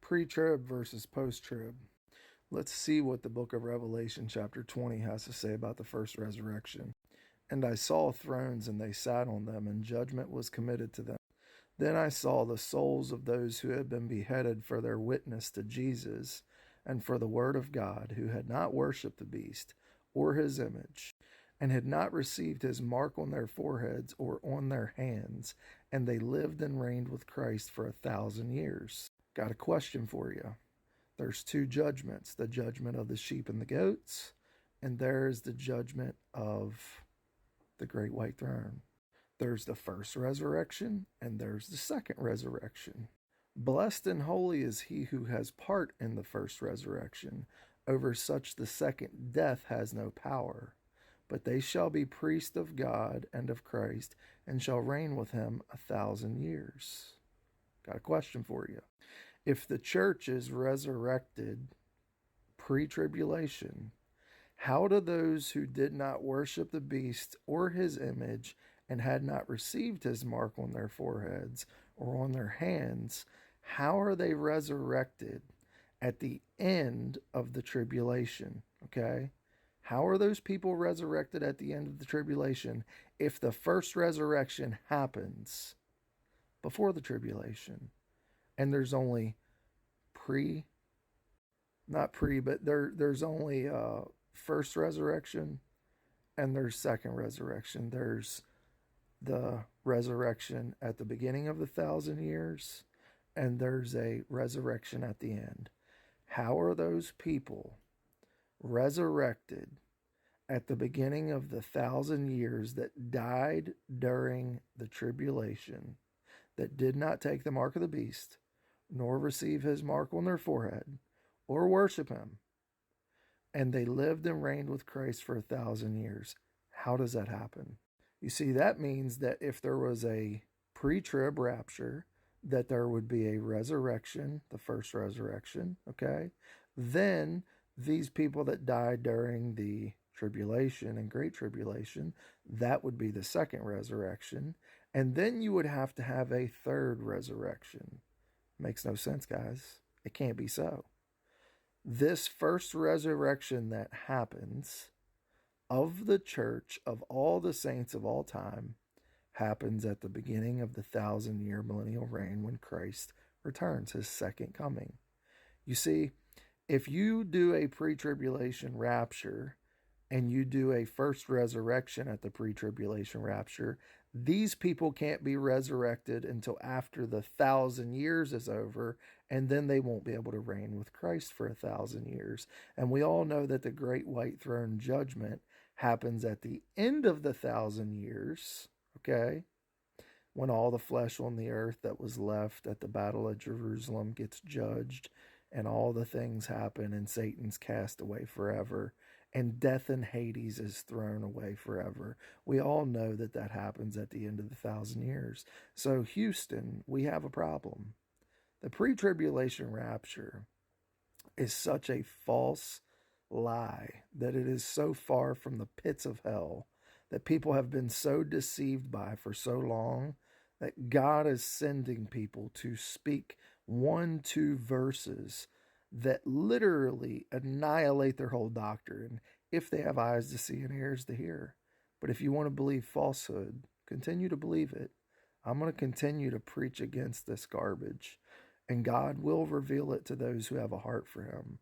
Pretrib versus post-trib. Let's see what the book of Revelation chapter 20 has to say about the first resurrection. And I saw thrones, and they sat on them, and judgment was committed to them. Then I saw the souls of those who had been beheaded for their witness to Jesus and for the word of God, who had not worshipped the beast or his image, and had not received his mark on their foreheads or on their hands, and they lived and reigned with Christ for 1,000 years. Got a question for you. There's two judgments, the judgment of the sheep and the goats, and there's the judgment of the great white throne. There's the first resurrection, and there's the second resurrection. Blessed and holy is he who has part in the first resurrection. Over such the second death has no power. But they shall be priests of God and of Christ, and shall reign with him 1,000 years. Got a question for you. If the church is resurrected pre-tribulation, how do those who did not worship the beast or his image and had not received his mark on their foreheads or on their hands, how are they resurrected at the end of the tribulation? Okay? How are those people resurrected at the end of the tribulation if the first resurrection happens before the tribulation? And there's only there's only first resurrection and there's second resurrection. There's the resurrection at the beginning of the 1,000 years, and there's a resurrection at the end. How are those people resurrected at the beginning of the 1,000 years that died during the tribulation, that did not take the mark of the beast, nor receive his mark on their forehead, or worship him, and they lived and reigned with Christ for 1,000 years? How does that happen? You see, that means that if there was a pre-trib rapture, that there would be a resurrection, the first resurrection, okay? Then these people that died during the tribulation and great tribulation, that would be the second resurrection. And then you would have to have a third resurrection. Makes no sense, guys. It can't be so. This first resurrection that happens of the church, of all the saints of all time, happens at the beginning of the 1,000-year millennial reign when Christ returns, his second coming. You see, if you do a pre-tribulation rapture and you do a first resurrection at the pre-tribulation rapture, these people can't be resurrected until after the 1,000 years is over, and then they won't be able to reign with Christ for 1,000 years. And we all know that the great white throne judgment happens at the end of the 1,000 years, okay? When all the flesh on the earth that was left at the Battle of Jerusalem gets judged, and all the things happen, and Satan's cast away forever, and death and Hades is thrown away forever. We all know that that happens at the end of the 1,000 years. So Houston, we have a problem. The pre-tribulation rapture is such a false lie that it is so far from the pits of hell that people have been so deceived by for so long that God is sending people to speak 1-2 verses that literally annihilate their whole doctrine, if they have eyes to see and ears to hear. But if you want to believe falsehood, continue to believe it. I'm going to continue to preach against this garbage, and God will reveal it to those who have a heart for him.